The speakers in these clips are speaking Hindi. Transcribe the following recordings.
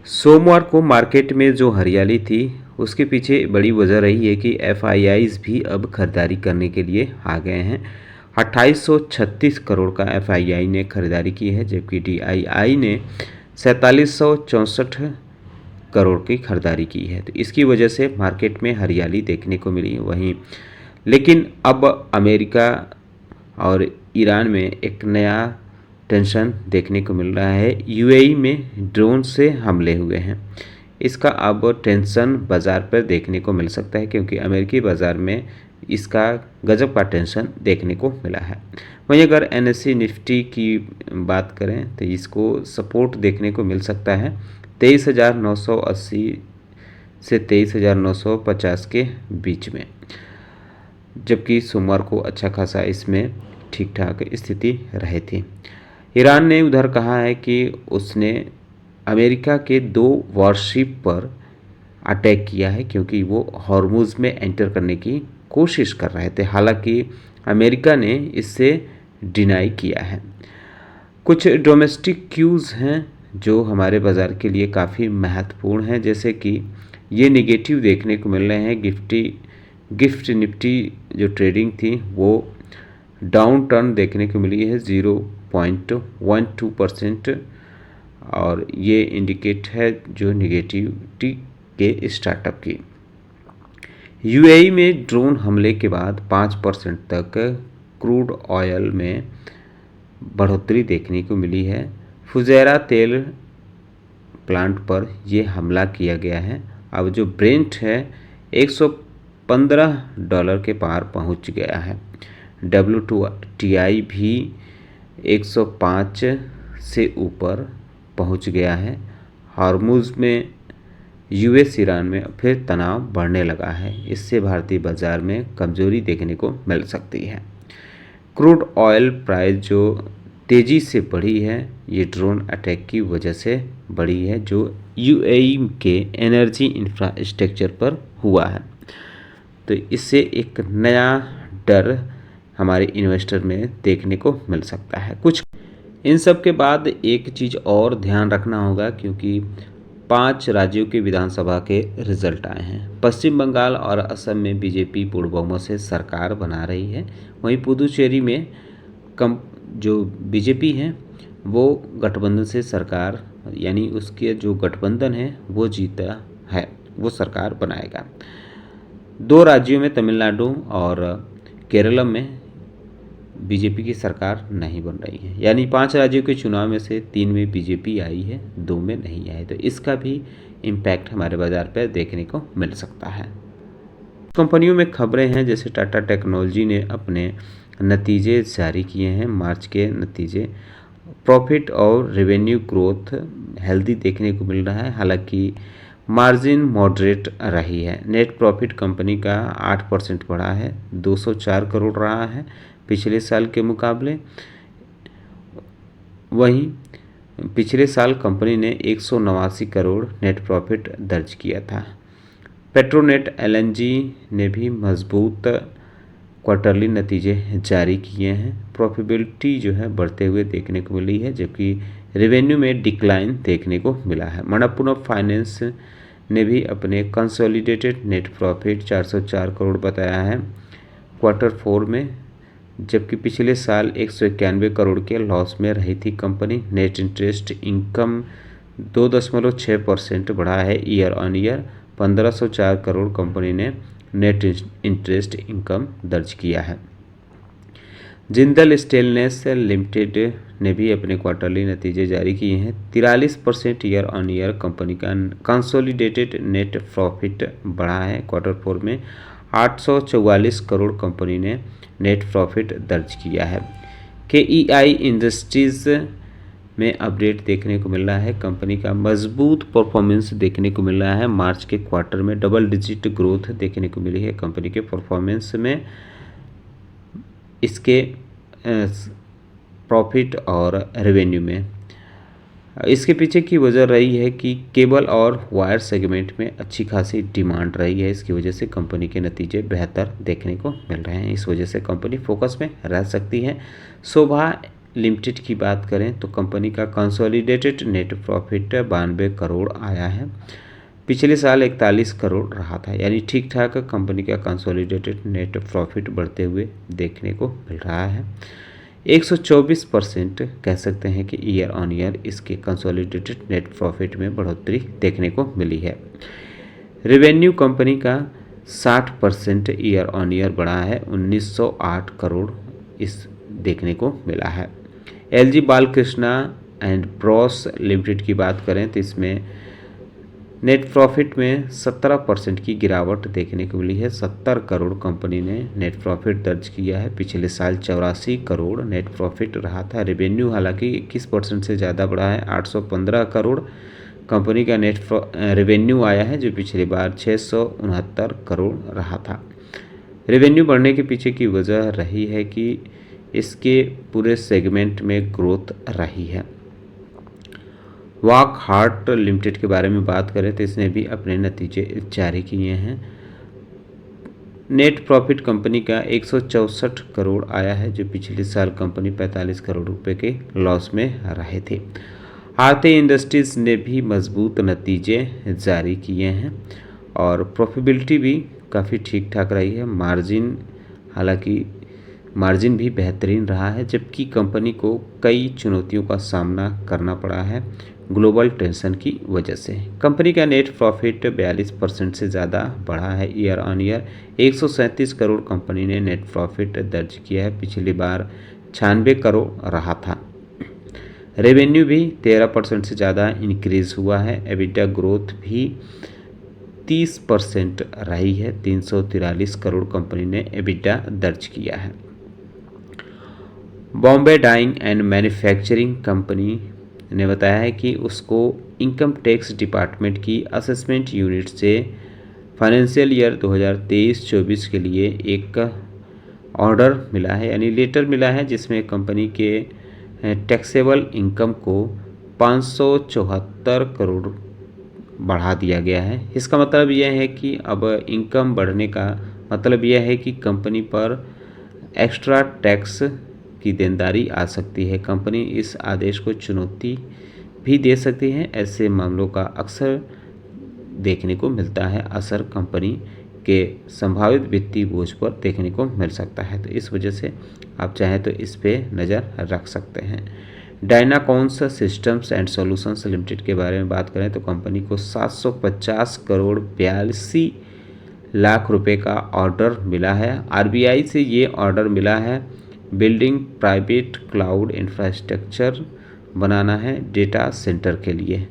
सोमवार को मार्केट में जो हरियाली थी उसके पीछे बड़ी वजह रही है कि एफआईआईज भी अब खरीदारी करने के लिए आ गए हैं। 2836 करोड़ का एफआईआई ने खरीदारी की है, जबकि डीआईआई ने 4764 करोड़ की खरीदारी की है। तो इसकी वजह से मार्केट में हरियाली देखने को मिली। वहीं लेकिन अब अमेरिका और ईरान में एक नया टेंशन देखने को मिल रहा है। यूएई में ड्रोन से हमले हुए हैं। इसका अब टेंशन बाज़ार पर देखने को मिल सकता है, क्योंकि अमेरिकी बाज़ार में इसका गजब का टेंशन देखने को मिला है। वहीं अगर एनएसई निफ्टी की बात करें तो इसको सपोर्ट देखने को मिल सकता है 23,980 से 23,950 के बीच में, जबकि सोमवार को अच्छा खासा इसमें ठीक ठाक स्थिति रही थी। ईरान ने उधर कहा है कि उसने अमेरिका के 2 वॉरशिप पर अटैक किया है, क्योंकि वो हॉर्मुज़ में एंटर करने की कोशिश कर रहे थे। हालांकि अमेरिका ने इससे डिनाई किया है। कुछ डोमेस्टिक क्यूज़ हैं जो हमारे बाज़ार के लिए काफ़ी महत्वपूर्ण हैं, जैसे कि ये निगेटिव देखने को मिल रहे हैं। गिफ्ट निफ्टी जो ट्रेडिंग थी वो डाउन टर्न देखने को मिली है 0.12%, और ये इंडिकेट है जो निगेटिविटी के स्टार्टअप की। यूएई में ड्रोन हमले के बाद 5% तक क्रूड ऑयल में बढ़ोतरी देखने को मिली है। फुजैरा तेल प्लांट पर यह हमला किया गया है। अब जो ब्रेंट है $115 के पार पहुंच गया है। WTI भी 105 से ऊपर पहुंच गया है। हॉर्मुज़ में यूएस ईरान में फिर तनाव बढ़ने लगा है। इससे भारतीय बाजार में कमजोरी देखने को मिल सकती है। क्रूड ऑयल प्राइस जो तेज़ी से बढ़ी है, ये ड्रोन अटैक की वजह से बढ़ी है, जो यूएई के एनर्जी इंफ्रास्ट्रक्चर पर हुआ है। तो इससे एक नया डर हमारे इन्वेस्टर में देखने को मिल सकता है। कुछ इन सब के बाद एक चीज़ और ध्यान रखना होगा, क्योंकि 5 राज्यों के विधानसभा के रिजल्ट आए हैं। पश्चिम बंगाल और असम में बीजेपी पूर्ण बहुमत से सरकार बना रही है। वहीं पुदुचेरी में जो बीजेपी है वो गठबंधन से सरकार, यानी उसके जो गठबंधन है वो जीता है, वो सरकार बनाएगा। 2 राज्यों में तमिलनाडु और केरलम में बीजेपी की सरकार नहीं बन रही है, यानी 5 राज्यों के चुनाव में से 3 में बीजेपी आई है, 2 में नहीं आई। तो इसका भी इम्पैक्ट हमारे बाज़ार पर देखने को मिल सकता है। कंपनियों में खबरें हैं, जैसे टाटा टेक्नोलॉजी ने अपने नतीजे जारी किए हैं। मार्च के नतीजे प्रॉफिट और रेवेन्यू ग्रोथ हेल्दी देखने को मिल रहा है, हालांकि मार्जिन मॉडरेट रही है। नेट प्रॉफिट कंपनी का 8% बढ़ा है, 204 करोड़ रहा है पिछले साल के मुकाबले। वहीं पिछले साल कंपनी ने 189 करोड़ नेट प्रॉफिट दर्ज किया था। पेट्रोनेट एलएनजी ने भी मजबूत क्वार्टरली नतीजे जारी किए हैं। प्रॉफिटेबिलिटी जो है बढ़ते हुए देखने को मिली है, जबकि रेवेन्यू में डिक्लाइन देखने को मिला है। मणप्पुरम फाइनेंस ने भी अपने कंसोलिडेटेड नेट प्रॉफिट 404 करोड़ बताया है Q4 में, जबकि पिछले साल 191 करोड़ के लॉस में रही थी कंपनी। नेट इंटरेस्ट इनकम 2.6% बढ़ा है year on year. 1504 crore company ने नेट इंटरेस्ट इनकम दर्ज किया है। जिंदल स्टेनलेस लिमिटेड ने भी अपने क्वार्टरली नतीजे जारी किए हैं। 43% ईयर ऑन ईयर कंपनी का कंसोलिडेटेड नेट प्रॉफिट बढ़ा है। Q4 में 844 करोड़ कंपनी ने नेट प्रॉफिट दर्ज किया है। KEI इंडस्ट्रीज़ में अपडेट देखने को मिल रहा है। कंपनी का मजबूत परफॉर्मेंस देखने को मिल रहा है। मार्च के क्वार्टर में डबल डिजिट ग्रोथ देखने को मिली है कंपनी के परफॉर्मेंस में, इसके प्रॉफिट और रेवेन्यू में। इसके पीछे की वजह रही है कि केबल और वायर सेगमेंट में अच्छी खासी डिमांड रही है। इसकी वजह से कंपनी के नतीजे बेहतर देखने को मिल रहे हैं। इस वजह से कंपनी फोकस में रह सकती है। शोभा लिमिटेड की बात करें तो कंपनी का कंसोलिडेटेड नेट प्रॉफिट 92 करोड़ आया है। पिछले साल 41 करोड़ रहा था, यानी ठीक ठाक कंपनी का कंसोलिडेटेड नेट प्रॉफिट बढ़ते हुए देखने को मिल रहा है। 124% कह सकते हैं कि ईयर ऑन ईयर इसके कंसोलिडेटेड नेट प्रॉफिट में बढ़ोतरी देखने को मिली है। रेवेन्यू कंपनी का 60% ईयर ऑन ईयर बढ़ा है, 1908 करोड़ इस देखने को मिला है। LG Balkrishna and Bros limited की बात करें तो इसमें नेट प्रॉफिट में 17% की गिरावट देखने को मिली है। 70 करोड़ कंपनी ने नेट प्रॉफिट दर्ज किया है। पिछले साल 84 करोड़ नेट प्रॉफिट रहा था। रेवेन्यू हालांकि 21% से ज़्यादा बढ़ा है, 815 करोड़ कंपनी का नेट रेवेन्यू आया है, जो पिछली बार 669 करोड़ रहा था। रेवेन्यू बढ़ने के पीछे की वजह रही है कि इसके पूरे सेगमेंट में ग्रोथ रही है। वॉकहार्ट लिमिटेड के बारे में बात करें तो इसने भी अपने नतीजे जारी किए हैं। नेट प्रॉफिट कंपनी का 164 करोड़ आया है, जो पिछले साल कंपनी 45 करोड़ रुपए के लॉस में रहे थे। आरती इंडस्ट्रीज ने भी मजबूत नतीजे जारी किए हैं और प्रॉफिटेबिलिटी भी काफ़ी ठीक ठाक रही है। मार्जिन भी बेहतरीन रहा है, जबकि कंपनी को कई चुनौतियों का सामना करना पड़ा है ग्लोबल टेंशन की वजह से। कंपनी का नेट प्रॉफिट 42% से ज़्यादा बढ़ा है year on year. 137 crore company ने नेट प्रॉफिट दर्ज किया है, पिछली बार 96 करोड़ रहा था। रेवेन्यू भी 13% से ज़्यादा इंक्रीज हुआ है। एबिटा ग्रोथ भी 30% रही है, 343 करोड़ कंपनी ने एबिटा दर्ज किया है। Bombay dyeing and manufacturing company ने बताया है कि उसको इनकम टैक्स डिपार्टमेंट की असेसमेंट यूनिट से फाइनेंशियल ईयर 2023-24 के लिए एक ऑर्डर मिला है, यानी लेटर मिला है, जिसमें कंपनी के टैक्सेबल इनकम को 574 करोड़ बढ़ा दिया गया है। इसका मतलब यह है कि अब इनकम बढ़ने का मतलब यह है कि कंपनी पर एक्स्ट्रा टैक्स की देनदारी आ सकती है। कंपनी इस आदेश को चुनौती भी दे सकती है। ऐसे मामलों का अक्सर देखने को मिलता है, असर कंपनी के संभावित वित्तीय बोझ पर देखने को मिल सकता है। तो इस वजह से आप चाहें तो इस पे नज़र रख सकते हैं। डायनाकॉन्स सिस्टम्स एंड सॉल्यूशंस लिमिटेड के बारे में बात करें तो कंपनी को 750 करोड़ 82 लाख रुपए का ऑर्डर मिला है। आरबीआई से ये ऑर्डर मिला है, बिल्डिंग प्राइवेट क्लाउड इंफ्रास्ट्रक्चर बनाना है डेटा सेंटर के लिए।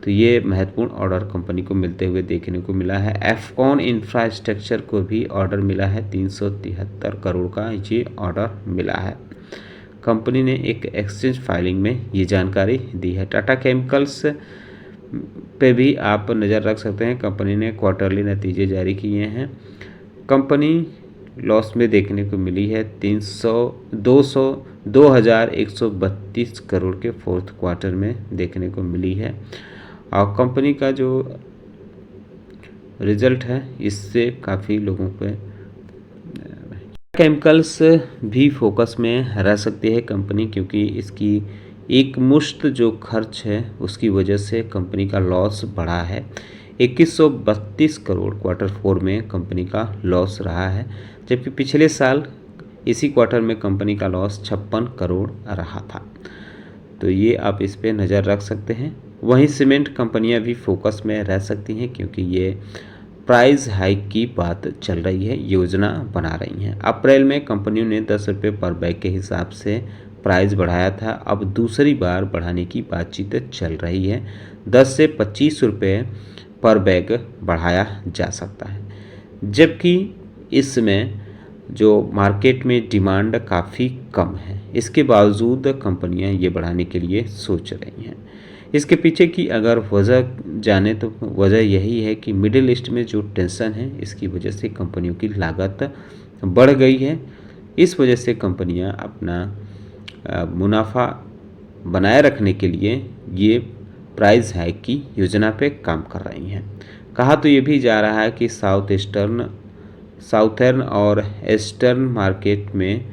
तो ये महत्वपूर्ण ऑर्डर कंपनी को मिलते हुए देखने को मिला है। एफकॉन इंफ्रास्ट्रक्चर को भी ऑर्डर मिला है, 373 करोड़ का ये ऑर्डर मिला है। कंपनी ने एक एक्सचेंज फाइलिंग में ये जानकारी दी है। टाटा केमिकल्स पे भी आप नज़र रख सकते हैं। कंपनी ने क्वार्टरली नतीजे जारी किए हैं। कंपनी लॉस में देखने को मिली है 2132 करोड़ के फोर्थ क्वार्टर में देखने को मिली है। और कंपनी का जो रिजल्ट है इससे काफ़ी लोगों पे केमिकल्स भी फोकस में रह सकती है कंपनी, क्योंकि इसकी एक मुश्त जो खर्च है उसकी वजह से कंपनी का लॉस बढ़ा है। 2132 करोड़ क्वार्टर 4 में कंपनी का लॉस रहा है, जबकि पिछले साल इसी क्वार्टर में कंपनी का लॉस 56 करोड़ रहा था। तो ये आप इस पे नज़र रख सकते हैं। वहीं सीमेंट कंपनियां भी फोकस में रह सकती हैं, क्योंकि ये प्राइस हाइक की बात चल रही है, योजना बना रही हैं। अप्रैल में कंपनियों ने 10 रुपये पर बैग के हिसाब से प्राइस बढ़ाया था। अब दूसरी बार बढ़ाने की बातचीत चल रही है। 10 से 25 रुपये पर बैग बढ़ाया जा सकता है, जबकि इसमें जो मार्केट में डिमांड काफ़ी कम है, इसके बावजूद कंपनियां ये बढ़ाने के लिए सोच रही हैं। इसके पीछे की अगर वजह जाने तो वजह यही है कि मिडिल ईस्ट में जो टेंशन है इसकी वजह से कंपनियों की लागत बढ़ गई है। इस वजह से कंपनियां अपना मुनाफा बनाए रखने के लिए ये प्राइस हाइक की योजना पे काम कर रही हैं। कहा तो ये भी जा रहा है कि साउथर्न और ईस्टर्न मार्केट में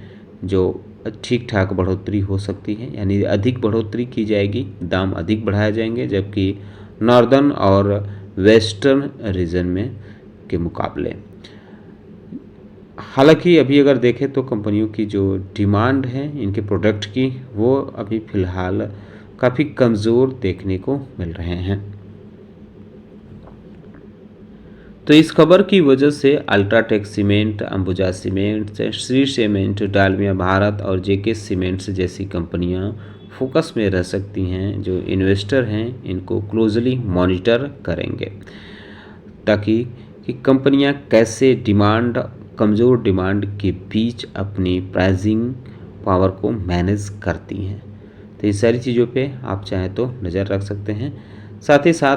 जो ठीक ठाक बढ़ोतरी हो सकती है, यानी अधिक बढ़ोतरी की जाएगी, दाम अधिक बढ़ाए जाएंगे, जबकि नॉर्दर्न और वेस्टर्न रीजन में के मुकाबले। हालांकि अभी अगर देखें तो कंपनियों की जो डिमांड है इनके प्रोडक्ट की, वो अभी फ़िलहाल काफ़ी कमज़ोर देखने को मिल रहे हैं। तो इस खबर की वजह से UltraTech cement, Ambuja cements, Shree cement, Dalmia Bharat और जेके सीमेंट्स जैसी कंपनियां फोकस में रह सकती हैं। जो इन्वेस्टर हैं इनको क्लोजली मॉनिटर करेंगे, ताकि कि कंपनियां कैसे कमज़ोर डिमांड के बीच अपनी प्राइसिंग पावर को मैनेज करती हैं। तो ये सारी चीज़ों पे आप चाहें तो नज़र रख सकते हैं। साथ ही साथ